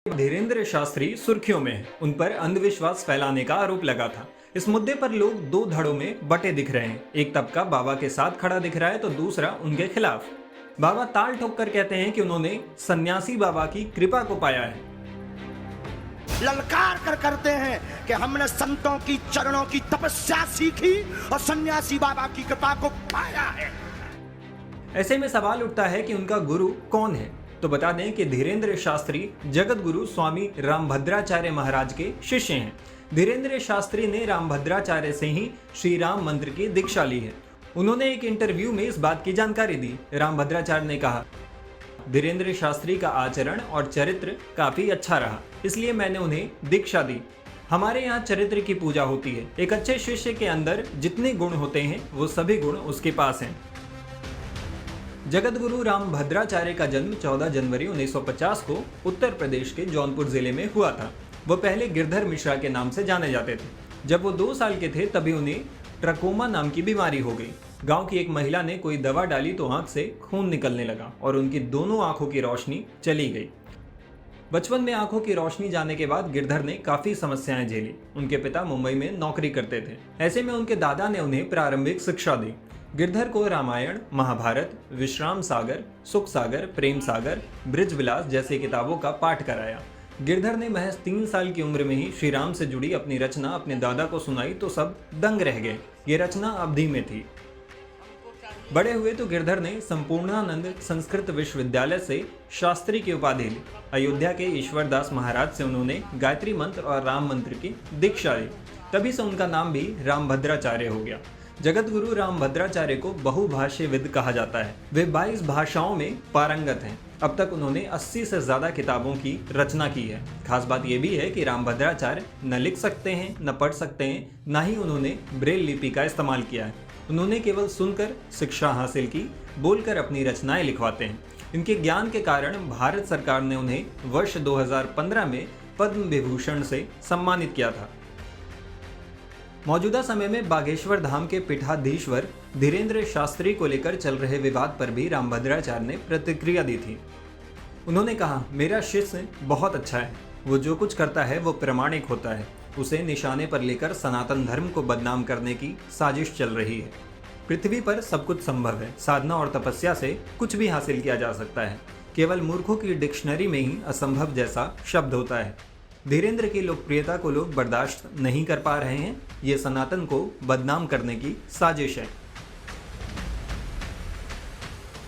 धीरेन्द्र शास्त्री सुर्खियों में हैं। उन पर अंधविश्वास फैलाने का आरोप लगा था। इस मुद्दे पर लोग दो धड़ों में बटे दिख रहे हैं। एक तबका बाबा के साथ खड़ा दिख रहा है तो दूसरा उनके खिलाफ। बाबा ताल ठोक कर कहते हैं कि उन्होंने सन्यासी बाबा की कृपा को पाया है। ललकार कर करते हैं कि हमने संतों की चरणों की तपस्या सीखी और सन्यासी बाबा की कृपा को पाया है। ऐसे में सवाल उठता है कि उनका गुरु कौन है। तो बता दें कि धीरेन्द्र शास्त्री जगत गुरु स्वामी रामभद्राचार्य महाराज के शिष्य हैं। धीरेन्द्र शास्त्री ने रामभद्राचार्य से ही श्री राम मंत्र की दीक्षा ली है। उन्होंने एक इंटरव्यू में इस बात की जानकारी दी। रामभद्राचार्य ने कहा, धीरेन्द्र शास्त्री का आचरण और चरित्र काफी अच्छा रहा, इसलिए मैंने उन्हें दीक्षा दी। हमारे यहाँ चरित्र की पूजा होती है। एक अच्छे शिष्य के अंदर जितने गुण होते हैं वो सभी गुण उसके पास हैं। जगत गुरु रामभद्राचार्य का जन्म 14 जनवरी 1950 को उत्तर प्रदेश के जौनपुर जिले में हुआ था। वो पहले गिरधर मिश्रा के नाम से जाने जाते थे। जब वो 2 साल के थे तभी उन्हें ट्रकोमा नाम की बीमारी हो गई। गांव की एक महिला ने कोई दवा डाली तो आंख से खून निकलने लगा और उनकी दोनों आंखों की रोशनी चली गई। बचपन में आंखों की रोशनी जाने के बाद गिरधर ने काफी समस्याएं झेली। उनके पिता मुंबई में नौकरी करते थे। ऐसे में उनके दादा ने उन्हें प्रारंभिक शिक्षा दी। गिरधर को रामायण, महाभारत, विश्राम सागर, सुख सागर, प्रेम सागर, ब्रिज विलास जैसी किताबों का पाठ कराया। गिरधर ने महज 3 साल की उम्र में ही श्री राम से जुड़ी अपनी रचना अपने दादा को सुनाई तो सब दंग रह गए। ये रचना अवधि में थी। बड़े हुए तो गिरधर ने संपूर्णानंद संस्कृत विश्वविद्यालय से शास्त्री की उपाधि ली। अयोध्या के ईश्वरदास महाराज से उन्होंने गायत्री मंत्र और राम मंत्र की दीक्षा ली। तभी से उनका नाम भी रामभद्राचार्य हो गया। जगत गुरु रामभद्राचार्य को बहुभाष्यविद कहा जाता है। वे 22 भाषाओं में पारंगत हैं। अब तक उन्होंने 80 से ज्यादा किताबों की रचना की है। खास बात यह भी है कि रामभद्राचार्य न लिख सकते हैं, न पढ़ सकते हैं, न ही उन्होंने ब्रेल लिपि का इस्तेमाल किया है। उन्होंने केवल सुनकर शिक्षा हासिल की, बोलकर अपनी रचनाएं लिखवाते हैं। इनके ज्ञान के कारण भारत सरकार ने उन्हें वर्ष 2015 में पद्म विभूषण से सम्मानित किया था। मौजूदा समय में बागेश्वर धाम के पीठाधीश्वर धीरेन्द्र शास्त्री को लेकर चल रहे विवाद पर भी रामभद्राचार्य ने प्रतिक्रिया दी थी। उन्होंने कहा, मेरा शिष्य बहुत अच्छा है। वो जो कुछ करता है वो प्रामाणिक होता है। उसे निशाने पर लेकर सनातन धर्म को बदनाम करने की साजिश चल रही है। पृथ्वी पर सब कुछ संभव है। साधना और तपस्या से कुछ भी हासिल किया जा सकता है। केवल मूर्खों की डिक्शनरी में ही असंभव जैसा शब्द होता है। धीरेन्द्र की लोकप्रियता को लोग बर्दाश्त नहीं कर पा रहे हैं। ये सनातन को बदनाम करने की साजिश है।